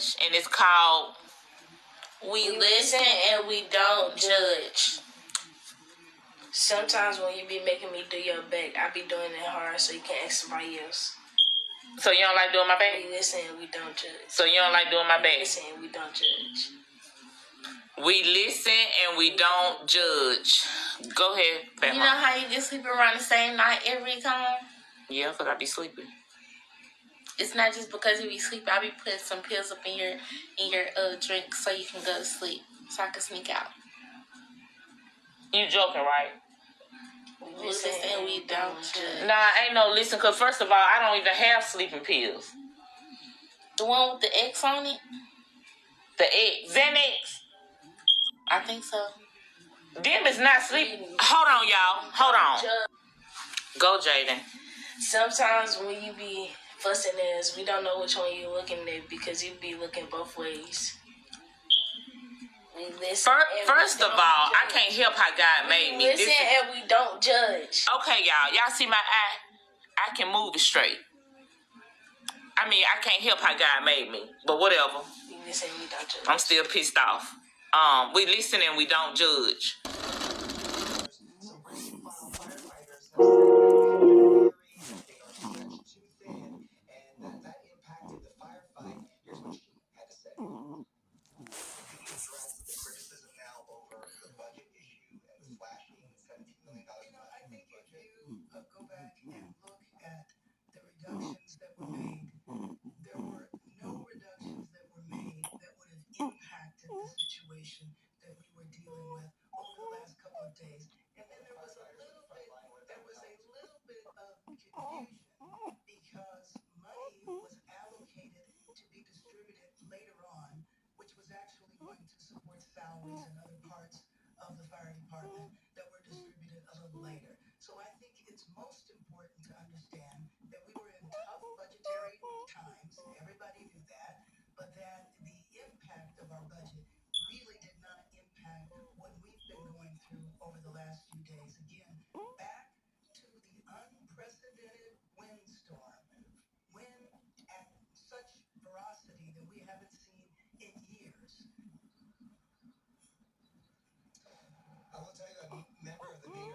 challenge, and it's called We Listen and We Don't Judge. Sometimes when you be making me do your back, I be doing it hard so you can ask somebody else. So you don't like doing my back? We listen and we don't judge. So you don't like doing my back? We listen and we don't judge. We listen and we don't judge. Go ahead, Fat You know how you get sleeping around the same night every time? Yeah, because I be sleeping. It's not just because you be sleeping. I be putting some pills up in your drink so you can go to sleep, so I can sneak out. You joking, right? We listen and we don't judge. Nah, ain't no listen, because first of all, I don't even have sleeping pills. The one with the X on it? The X. Xanax? I think so. Them is not sleeping. Hold on, y'all. Hold on. Go, Jaden. Sometimes when you be fussing at us, we don't know which one you looking at because you be looking both ways. We listen. First of all, I can't help how God made me. We listen and we don't judge. Okay, y'all. Y'all see my eye? I can move it straight. I mean, I can't help how God made me. But whatever. We listen and we don't judge. I'm still pissed off. We listen and we don't judge.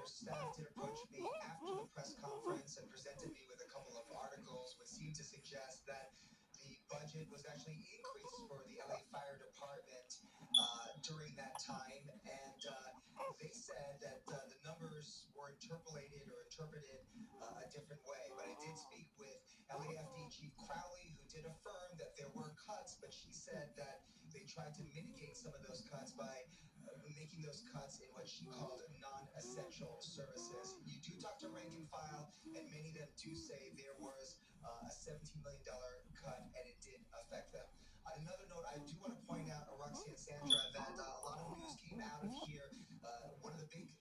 Staff did approach me after the press conference and presented me with a couple of articles which seemed to suggest that the budget was actually increased for the LA Fire Department during that time, and they said that the numbers were interpolated or interpreted a different way. But I did speak with LAFD Chief Crowley, who did affirm that there were cuts, but she said that they tried to mitigate some of those cuts by making those cuts in what she called non-essential services. You do talk to rank and file, and many of them do say there was a $17 million cut, and it did affect them. On another note, I do want to point out, Roxy and Sandra, that a lot of news came out of here. One of the big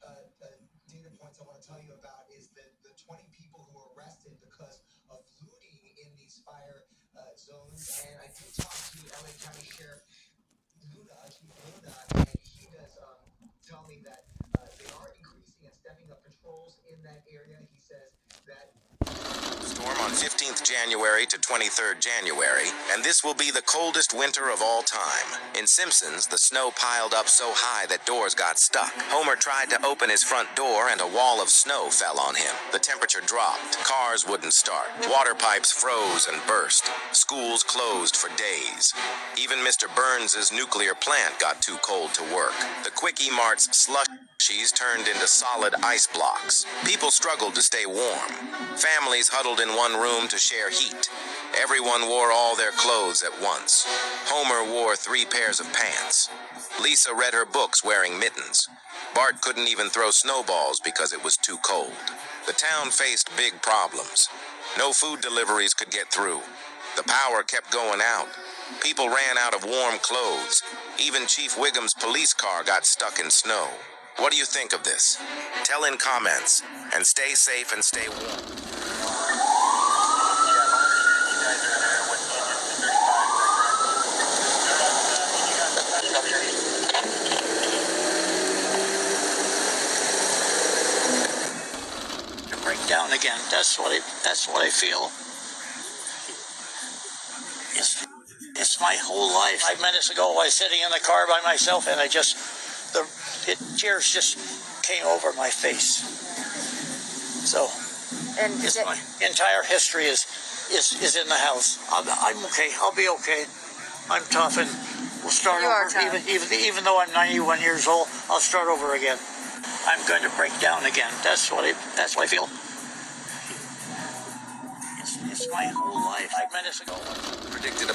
data points I want to tell you about is that the 20 people who were arrested because of looting in these fire zones. And I did talk to LA County Sheriff Chief Luna, and he does tell me that they are increasing and stepping up patrols in that area. He says that storm on 15th January to 23rd January, and this will be the coldest winter of all time. In Simpsons, the snow piled up so high that doors got stuck. Homer tried to open his front door and a wall of snow fell on him. The temperature dropped. Cars wouldn't start. Water pipes froze and burst. Schools closed for days. Even Mr. Burns' nuclear plant got too cold to work. The Quickie Mart's slushies turned into solid ice blocks. People struggled to stay warm. Families huddled in one room to share heat. Everyone wore all their clothes at once. Homer wore 3 pairs of pants. Lisa read her books wearing mittens. Bart couldn't even throw snowballs because it was too cold. The town faced big problems. No food deliveries could get through. The power kept going out. People ran out of warm clothes. Even Chief Wiggum's police car got stuck in snow. What do you think of this? Tell in comments, and stay safe and stay warm. Break down again. That's what I feel. It's It's my whole life. 5 minutes ago, I was sitting in the car by myself, and the tears just came over my face. So, And my entire history is in the house. I'm okay. I'll be okay. I'm tough, and we'll start over. Even though I'm 91 years old, I'll start over again. I'm going to break down again. That's what I feel. It's my whole life. 5 minutes ago. Predicted a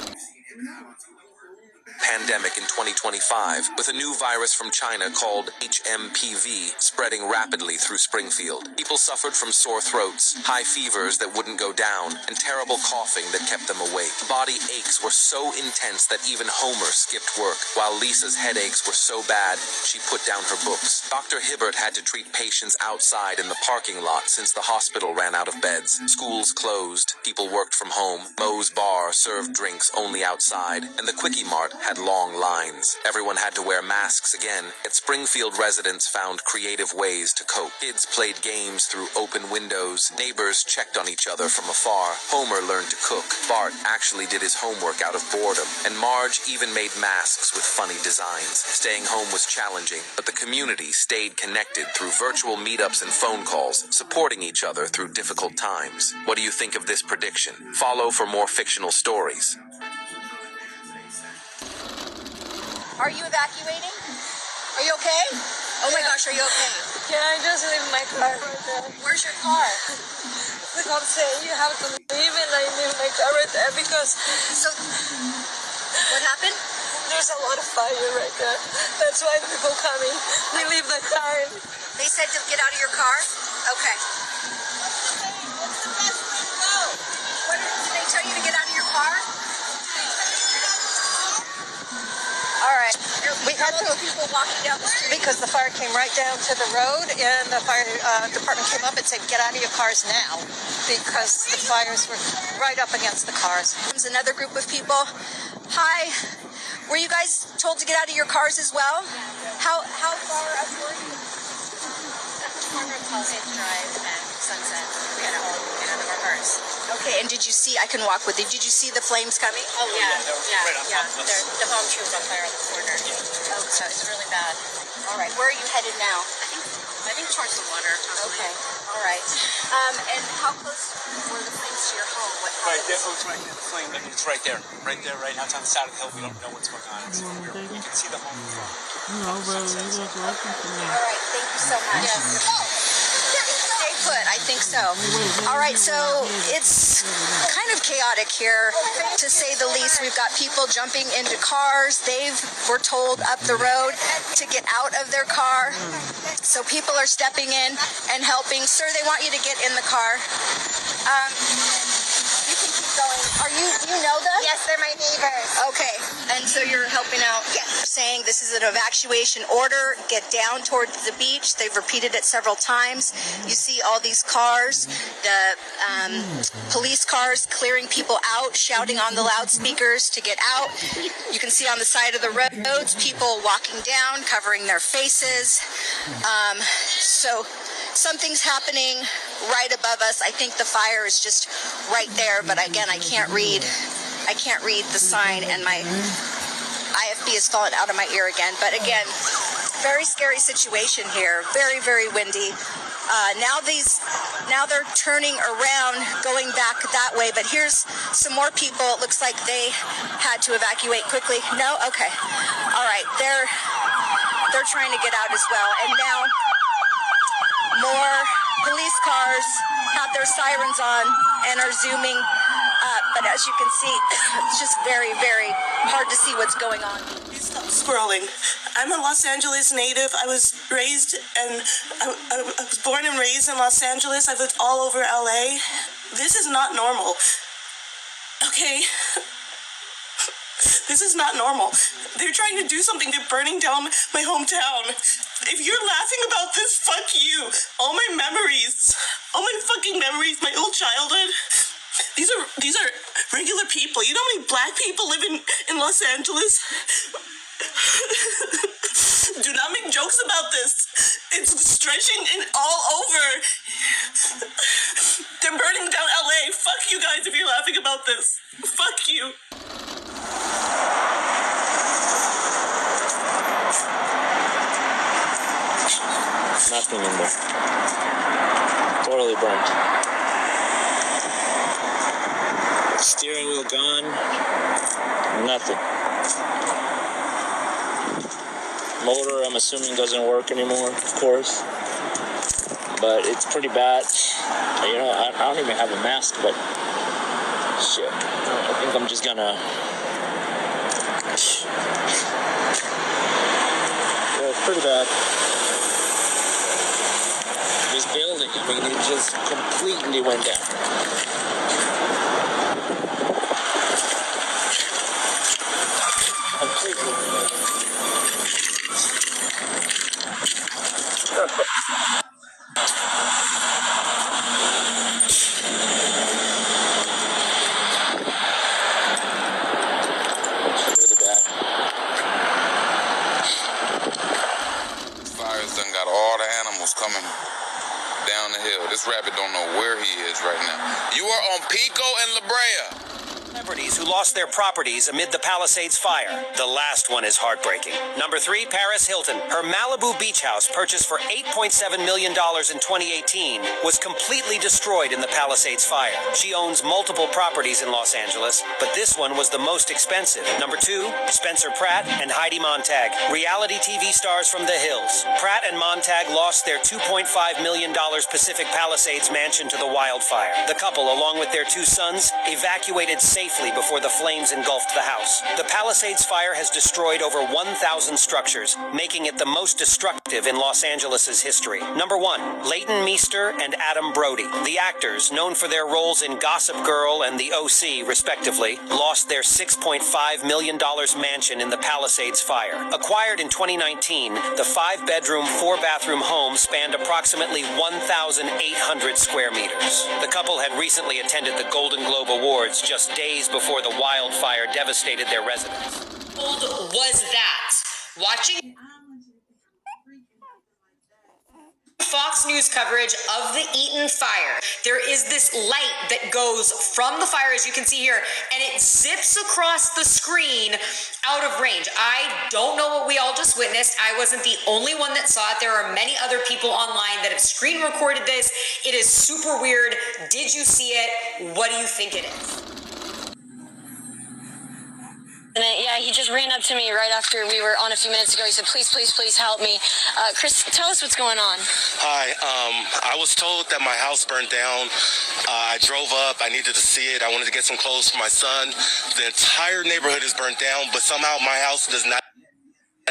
pandemic in 2025 with a new virus from China called HMPV spreading rapidly through Springfield. People suffered from sore throats, high fevers that wouldn't go down, and terrible coughing that kept them awake. Body aches were so intense that even Homer skipped work, while Lisa's headaches were so bad she put down her books. Dr. Hibbert had to treat patients outside in the parking lot since the hospital ran out of beds. Schools closed, people worked from home, Moe's Bar served drinks only outside, and the Quickie Mart had long lines. Everyone had to wear masks again, yet Springfield residents found creative ways to cope. Kids played games through open windows, neighbors checked on each other from afar, Homer learned to cook, Bart actually did his homework out of boredom, and Marge even made masks with funny designs. Staying home was challenging, but the community stayed connected through virtual meetups and phone calls, supporting each other through difficult times. What do you think of this prediction? Follow for more fictional stories. Are you evacuating? Are you okay? Oh my gosh, are you okay? Can I just leave my car? Where's your car? The cop said you have to leave, and I leave my car right there because So, what happened? there's a lot of fire right there. That's why the people coming. We leave the car. They said to get out of your car? Okay. What did they tell you to get out of your car? All right. We had to people walking down the street. Because the fire came right down to the road, and the fire department came up and said, get out of your cars now, because the fires were right up against the cars. There's another group of people. Hi. Were you guys told to get out of your cars as well? How far up were you? At the corner of Palisades Drive and Sunset. We had to all get out of our cars. Okay, and did you see, I can walk with you, did you see the flames coming? Oh, yeah. The home tree was on fire on the corner. Oh, so it's really bad. All right, where are you headed now? I think towards the water. Probably. Okay, all right. And how close were the flames to your home? What Right there, happened? it's right there. The flame, it's right there. Right there, right now. It's on the side of the hill. We don't know what's going on. We can see the home from. All right, thank you so much. Stay put, I think so. All right, so it's kind of chaotic here, to say the least. We've got people jumping into cars. Were told up the road to get out of their car. So people are stepping in and helping. Sir, they want you to get in the car. You can keep going. Do you know them? Yes, they're my neighbors. Okay, and so you're helping out. Yes. Saying this is an evacuation order, get down towards the beach. They've repeated it several times. You see all these cars, the police cars clearing people out, shouting on the loudspeakers to get out. You can see on the side of the roads, people walking down, covering their faces. So something's happening right above us. I think the fire is just right there, but again, I can't read the sign, and my IFB has fallen out of my ear again. But again, very scary situation here. Very, very windy. Now they're turning around, going back that way. But here's some more people. It looks like they had to evacuate quickly. No? Okay. All right. They're trying to get out as well. And now more police cars have their sirens on and are zooming up. But as you can see, it's just very, very hard to see what's going on. Stop scrolling. I'm a Los Angeles native. I was raised and I was born and raised in Los Angeles. I've lived all over LA. This is not normal. Okay? This is not normal. They're trying to do something. They're burning down my hometown. If you're laughing about this, fuck you. All my memories, all my fucking memories, my old childhood. These are regular people. You know how many black people live in Los Angeles? Do not make jokes about this. It's stretching all over. They're burning down LA. Fuck you guys if you're laughing about this. Fuck you. Nothing in there. Totally burnt. Steering wheel gone. Nothing. Motor, I'm assuming, doesn't work anymore, of course. But it's pretty bad. You know, I don't even have a mask, but shit. I think I'm just gonna... Yeah, it's pretty bad. This building, I mean, it just completely went down. Completely. Coming down the hill. This rabbit don't know where he is right now. You are on Pico and La Brea. Celebrities who lost their properties amid the Palisades Fire. The last one is heartbreaking. Number 3, Paris Hilton. Her Malibu beach house, purchased for $8.7 million in 2018, was completely destroyed in the Palisades Fire. She owns multiple properties in Los Angeles, but this one was the most expensive. Number 2, Spencer Pratt and Heidi Montag, reality TV stars from the hills. Pratt and Montag lost their $2.5 million Pacific Palisades mansion to the wildfire. The couple, along with their 2 sons, evacuated safely before the flames engulfed the house. The Palisades Fire has destroyed over 1,000 structures, making it the most destructive in Los Angeles' history. Number 1, Leighton Meester and Adam Brody. The actors, known for their roles in Gossip Girl and The OC, respectively, lost their $6.5 million mansion in the Palisades Fire. Acquired in 2019, the 5-bedroom, 4-bathroom home spanned approximately 1,800 square meters. The couple had recently attended the Golden Globe Awards just days before the wildfire devastated their residence. What was that? Watching Fox News coverage of the Eaton fire, there is this light that goes from the fire, as you can see here, and it zips across the screen out of range. I don't know what we all just witnessed. I wasn't the only one that saw it. There are many other people online that have screen recorded this. It is super weird. Did you see it? What do you think it is? And yeah, he just ran up to me right after we were on a few minutes ago. He said, please, please, please help me. Chris, tell us what's going on. Hi, I was told that my house burned down. I drove up. I needed to see it. I wanted to get some clothes for my son. The entire neighborhood is burnt down, but somehow my house does not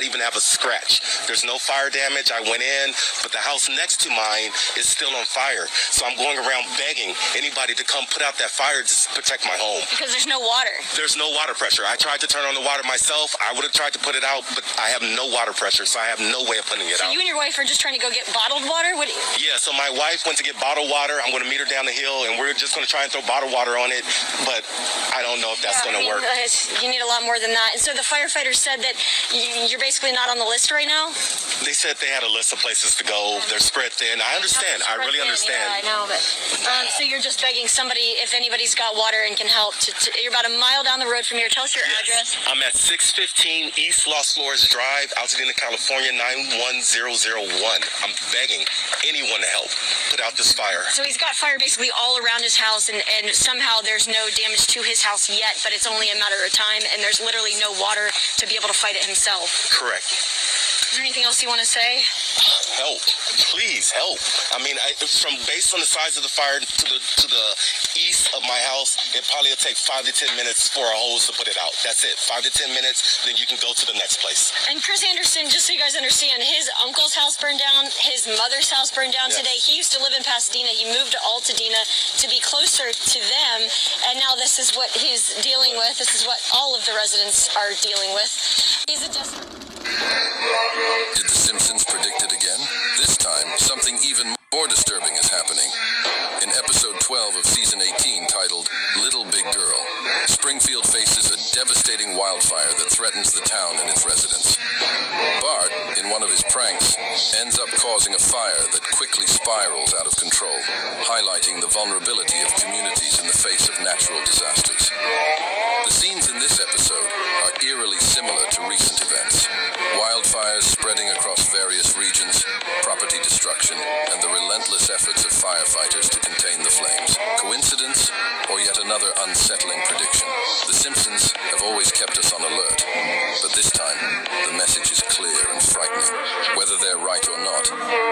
even have a scratch. There's no fire damage. I went in, but the house next to mine is still on fire. So I'm going around begging anybody to come put out that fire to protect my home. Because there's no water. There's no water pressure. I tried to turn on the water myself. I would have tried to put it out, but I have no water pressure, so I have no way of putting it out. So you and your wife are just trying to go get bottled water? Yeah, so my wife went to get bottled water. I'm going to meet her down the hill, and we're just going to try and throw bottled water on it, but I don't know if that's going to work. You need a lot more than that. And so the firefighters said that you're basically not on the list right now? They said they had a list of places to go. They're spread thin. I understand. I really understand. Yeah, I know, but so you're just begging somebody, if anybody's got water and can help. You're about a mile down the road from here. Tell us your address. I'm at 615 East Los Flores Drive, Altadena, California, 91001. I'm begging anyone to help put out this fire. So he's got fire basically all around his house, and somehow there's no damage to his house yet, but it's only a matter of time, and there's literally no water to be able to fight it himself. Correct. Is there anything else you want to say? Help. Please, help. I mean, based on the size of the fire to the east of my house, it probably will take 5 to 10 minutes for a hose to put it out. That's it. 5 to 10 minutes, then you can go to the next place. And Chris Anderson, just so you guys understand, his uncle's house burned down, his mother's house burned down today. He used to live in Pasadena. He moved to Altadena to be closer to them, and now this is what he's dealing with. This is what all of the residents are dealing with. He's a desperate... Did The Simpsons predict it again? This time, something even more disturbing is happening. In episode 12 of season 18, titled Little Big Girl, Springfield faces a devastating wildfire that threatens the town and its residents. Bart, in one of his pranks, ends up causing a fire that quickly spirals out of control, highlighting the vulnerability of communities in the face of natural disasters. The scenes in this episode are eerily similar to recent events. Wildfires spreading across various regions, property destruction, right or not,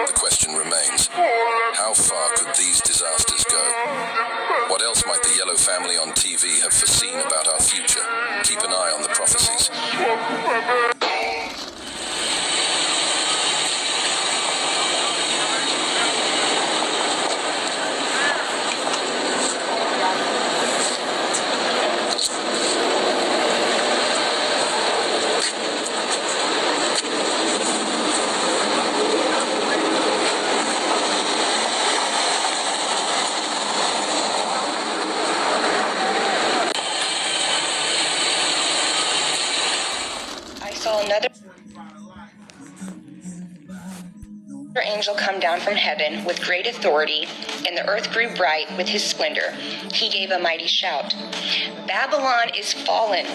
the question remains, how far could these disasters go? What else might the Yellow family on TV have foreseen about our future? Keep an eye on the prophecies. Another angel come down from heaven with great authority, and the earth grew bright with his splendor. He gave a mighty shout. Babylon is fallen.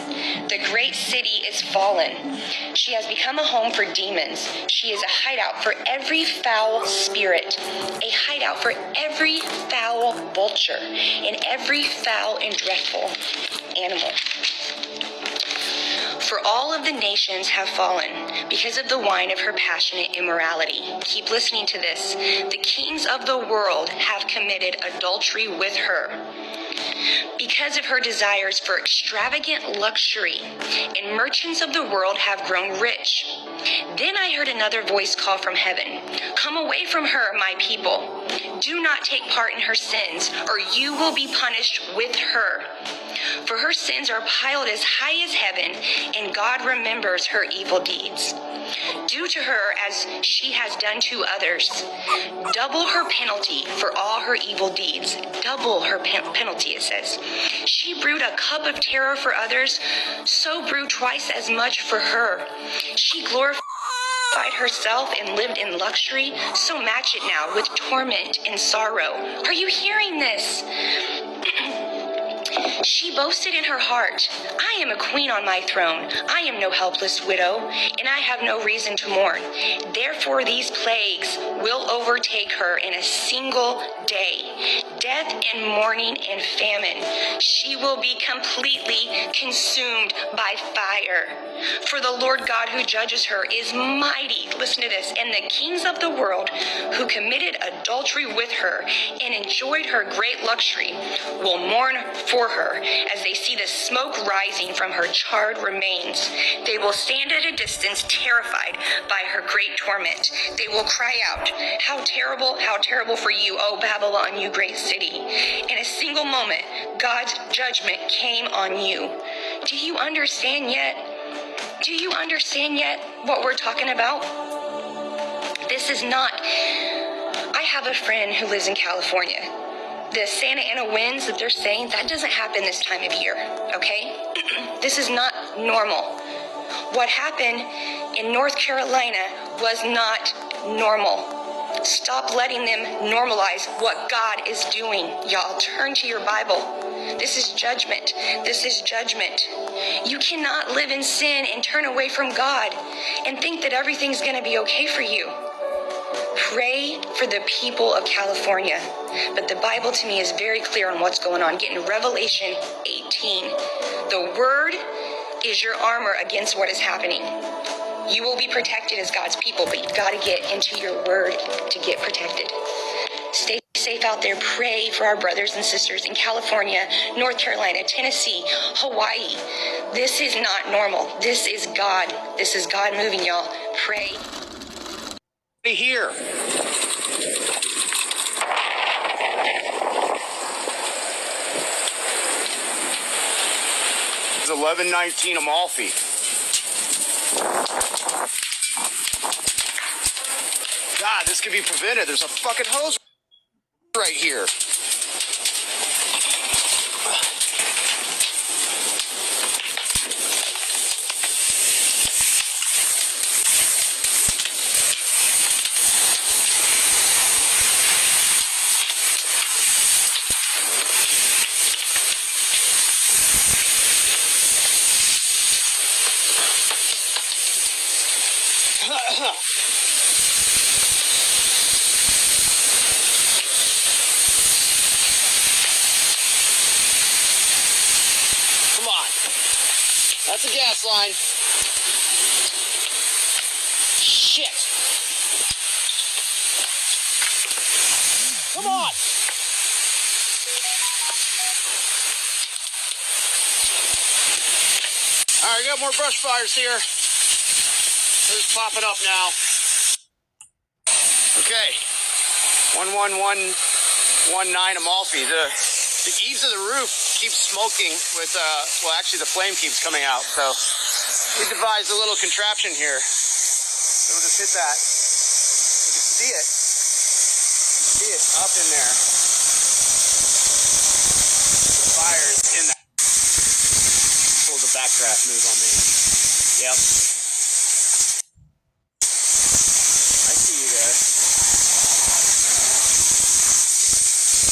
The great city is fallen. She has become a home for demons. She is a hideout for every foul spirit, a hideout for every foul vulture, and every foul and dreadful animal. For all of the nations have fallen because of the wine of her passionate immorality. Keep listening to this. The kings of the world have committed adultery with her. Because of her desires for extravagant luxury, and merchants of the world have grown rich. Then I heard another voice call from heaven, "Come away from her, my people. Do not take part in her sins, or you will be punished with her. For her sins are piled as high as heaven, and God remembers her evil deeds. Do to her as she has done to others. Double her penalty for all her evil deeds." Double her penalty, it says. She brewed a cup of terror for others, so brew twice as much for her. She glorified herself and lived in luxury, so match it now with torment and sorrow. Are you hearing this? She boasted in her heart, "I am a queen on my throne. I am no helpless widow, and I have no reason to mourn. Therefore these plagues will overtake her in a single day. Death and mourning and famine. She will be completely consumed by fire. For the Lord God who judges her is mighty." Listen to this. "And the kings of the world who committed adultery with her and enjoyed her great luxury will mourn for her as they see the smoke rising from her charred remains. They will stand at a distance, terrified by her great torment. They will cry out, how terrible for you, O Babylon, you great city. In a single moment, God's judgment came on you." Do you understand yet? Do you understand yet what we're talking about? This is not... I have a friend who lives in California. The Santa Ana winds that they're saying, that doesn't happen this time of year, okay? This is not normal. What happened in North Carolina was not normal. Stop letting them normalize what God is doing, y'all. Turn to your Bible. This is judgment. This is judgment. You cannot live in sin and turn away from God and think that everything's going to be okay for you. Pray for the people of California. But the Bible to me is very clear on what's going on. Get in Revelation 18. The word is your armor against what is happening. You will be protected as God's people, but you've got to get into your word to get protected. Stay safe out there. Pray for our brothers and sisters in California, North Carolina, Tennessee, Hawaii. This is not normal. This is God. This is God moving, y'all. Pray. Here. It's 1119 Amalfi. God, this could be prevented. There's a fucking hose right here. That's a gas line. Shit. Come on. All right, we got more brush fires here. They're just popping up now. Okay. 11119 Amalfi. The eaves of the roof keep smoking with, well, actually the flame keeps coming out. So we devised a little contraption here. So we'll just hit that. You can see it. You can see it up in there. The fire is in that. Pulls a backdraft move on me. Yep. I see you there.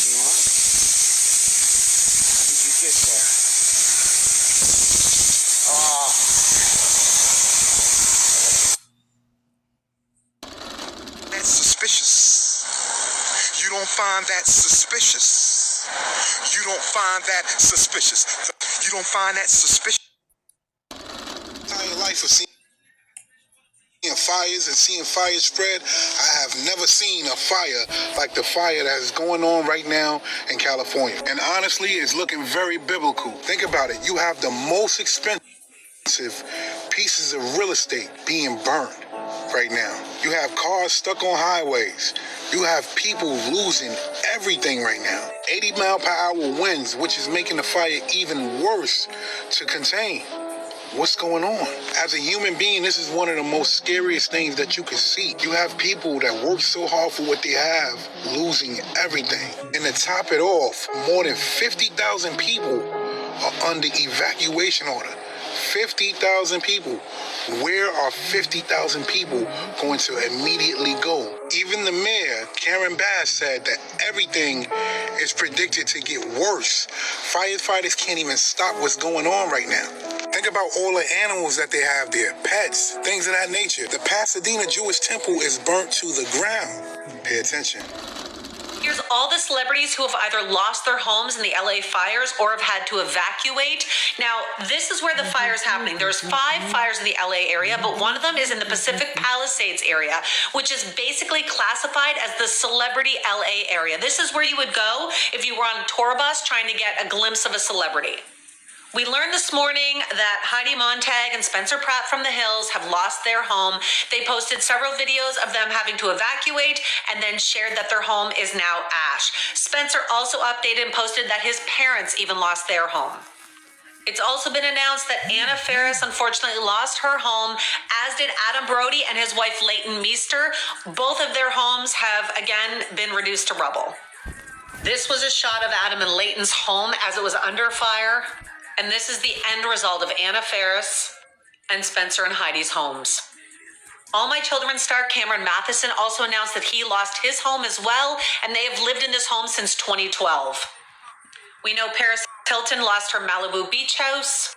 You want? How did you get there? Oh. That's suspicious. You don't find that suspicious. You don't find that suspicious. You don't find that suspicious. Entire life of seeing fires and seeing fires spread, I have never seen a fire like the fire that is going on right now in California. And honestly, it's looking very biblical. Think about it. You have the most expensive pieces of real estate being burned right now. You have cars stuck on highways. You have people losing everything right now. 80-mile-per-hour winds, which is making the fire even worse to contain. What's going on? As a human being, this is one of the most scariest things that you can see. You have people that work so hard for what they have, losing everything. And to top it off, more than 50,000 people are under evacuation order. 50,000 people. Where are 50,000 people going to immediately go? Even the mayor, Karen Bass, said that everything is predicted to get worse. Firefighters can't even stop what's going on right now. Think about all the animals that they have there, pets, things of that nature. The Pasadena Jewish temple is burnt to the ground. Pay attention. Here's all the celebrities who have either lost their homes in the LA fires or have had to evacuate. Now, this is where the fire is happening. There's 5 fires in the LA area, but one of them is in the Pacific Palisades area, which is basically classified as the celebrity LA area. This is where you would go if you were on a tour bus trying to get a glimpse of a celebrity. We learned this morning that Heidi Montag and Spencer Pratt from The Hills have lost their home. They posted several videos of them having to evacuate and then shared that their home is now ash. Spencer also updated and posted that his parents even lost their home. It's also been announced that Anna Faris unfortunately lost her home, as did Adam Brody and his wife Leighton Meester. Both of their homes have again been reduced to rubble. This was a shot of Adam and Leighton's home as it was under fire. And this is the end result of Anna Faris and Spencer and Heidi's homes. All My Children star Cameron Matheson also announced that he lost his home as well, and they have lived in this home since 2012. We know Paris Hilton lost her Malibu beach house.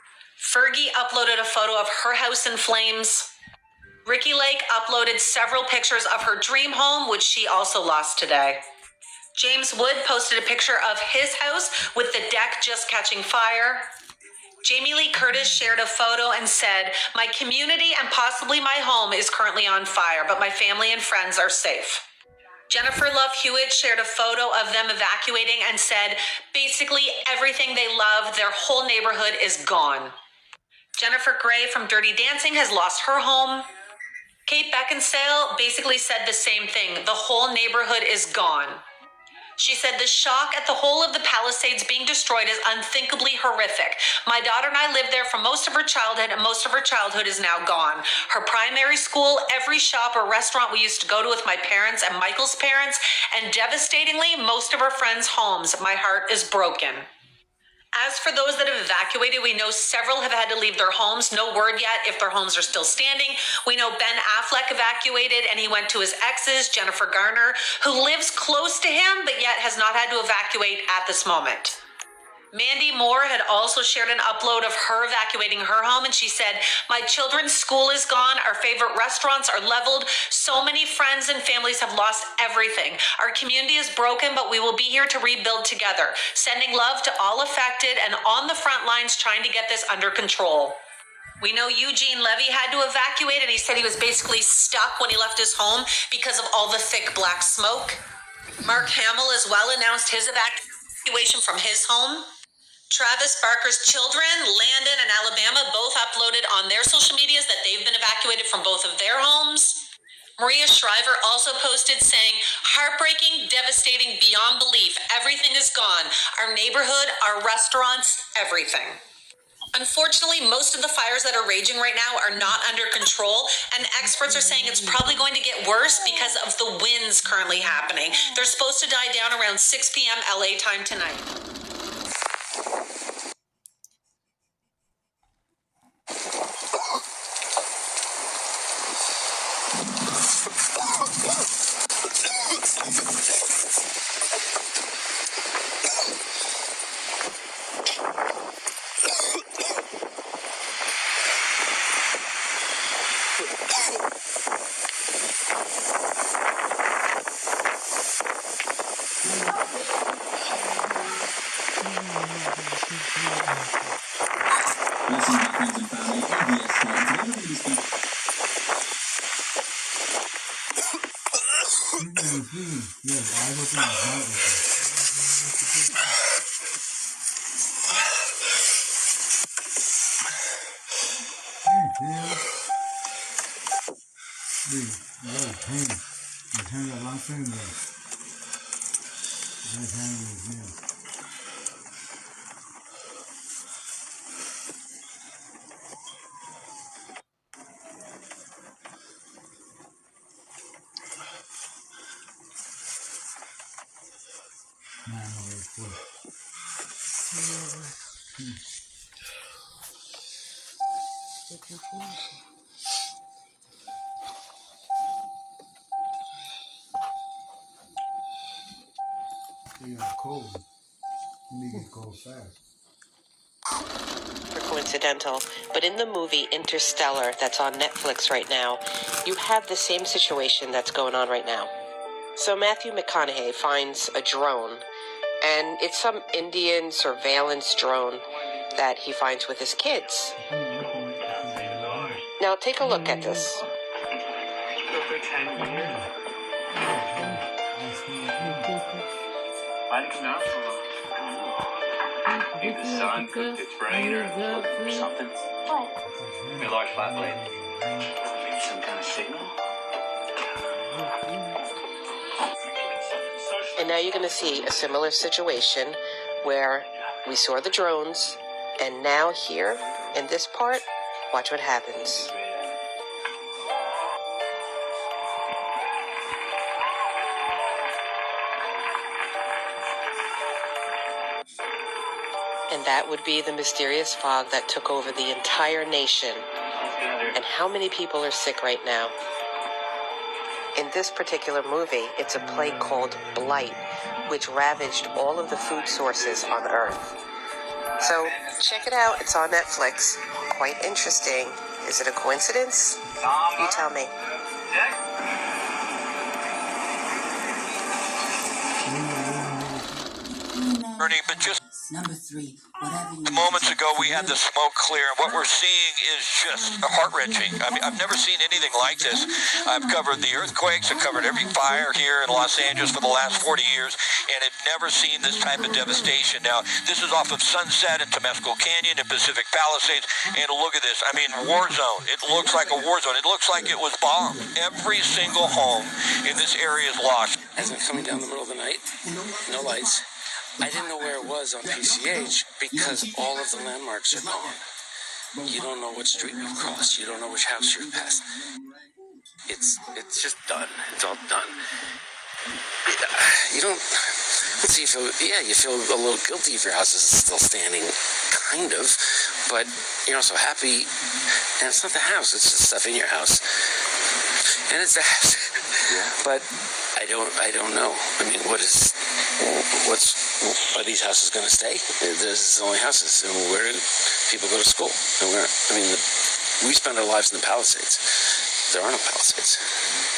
Fergie uploaded a photo of her house in flames. Ricki Lake uploaded several pictures of her dream home, which she also lost today. James Wood posted a picture of his house with the deck just catching fire. Jamie Lee Curtis shared a photo and said, "My community and possibly my home is currently on fire, but my family and friends are safe." Jennifer Love Hewitt shared a photo of them evacuating and said, basically everything they love, their whole neighborhood is gone. Jennifer Grey from Dirty Dancing has lost her home. Kate Beckinsale basically said the same thing. The whole neighborhood is gone. She said the shock at the whole of the Palisades being destroyed is unthinkably horrific. My daughter and I lived there for most of her childhood, and most of her childhood is now gone. Her primary school, every shop or restaurant we used to go to with my parents and Michael's parents, and devastatingly, most of her friends' homes. My heart is broken. As for those that have evacuated, we know several have had to leave their homes. No word yet if their homes are still standing. We know Ben Affleck evacuated and he went to his ex's, Jennifer Garner, who lives close to him but yet has not had to evacuate at this moment. Mandy Moore had also shared an upload of her evacuating her home, and she said, "My children's school is gone. Our favorite restaurants are leveled. So many friends and families have lost everything. Our community is broken, but we will be here to rebuild together. Sending love to all affected and on the front lines trying to get this under control." We know Eugene Levy had to evacuate, and he said he was basically stuck when he left his home because of all the thick black smoke. Mark Hamill as well announced his evacuation from his home. Travis Barker's children, Landon and Alabama, both uploaded on their social medias that they've been evacuated from both of their homes. Maria Shriver also posted saying, heartbreaking, devastating, beyond belief. Everything is gone. Our neighborhood, our restaurants, everything. Unfortunately, most of the fires that are raging right now are not under control, and experts are saying it's probably going to get worse because of the winds currently happening. They're supposed to die down around 6 p.m. LA time tonight. Coincidental, but in the movie Interstellar that's on Netflix right now, you have the same situation that's going on right now. So Matthew McConaughey finds a drone, and it's some Indian surveillance drone that he finds with his kids. Now take a look at this. Maybe the sun cooked its brain or something. What? Maybe a large flat blade. Maybe some kind of signal. And now you're going to see a similar situation where we saw the drones, and now here in this part, watch what happens. And that would be the mysterious fog that took over the entire nation. And how many people are sick right now? In this particular movie, it's a plague called Blight, which ravaged all of the food sources on Earth. So check it out. It's on Netflix. Quite interesting. Is it a coincidence? You tell me. But just moments ago we had the smoke clear, and what we're seeing is just heart-wrenching. I mean, I've never seen anything like this. I've covered the earthquakes, I've covered every fire here in Los Angeles for the last 40 years, and I've never seen this type of devastation. Now, this is off of Sunset and Temescal Canyon and Pacific Palisades, and look at this. I mean, war zone. It looks like a war zone. It looks like it was bombed. Every single home in this area is lost. As I'm coming down the middle of the night, no lights, I didn't know where it was on PCH because all of the landmarks are gone. You don't know what street you've crossed. You don't know which house you've passed. It's just done. It's all done. You don't. Let's see. You feel a little guilty if your house is still standing, kind of, but you're also happy. And it's not the house. It's the stuff in your house. And it's the house. But I don't know. I mean, are these houses going to stay? This is the only houses. And where do people go to school? And we spend our lives in the Palisades. There are no Palisades.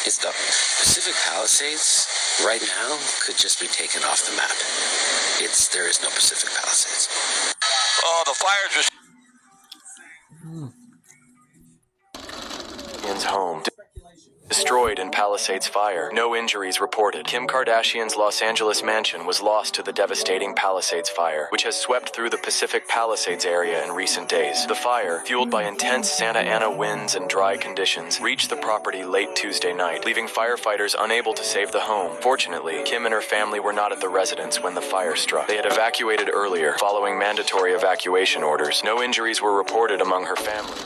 It's done. Pacific Palisades right now could just be taken off the map. There is no Pacific Palisades. Oh, the fires are... Home. destroyed in Palisades Fire. No injuries reported. Kim Kardashian's Los Angeles mansion was lost to the devastating Palisades Fire, which has swept through the Pacific Palisades area in recent days. The fire, fueled by intense Santa Ana winds and dry conditions, reached the property late Tuesday night, leaving firefighters unable to save the home. Fortunately, Kim and her family were not at the residence when the fire struck. They had evacuated earlier, following mandatory evacuation orders. No injuries were reported among her family.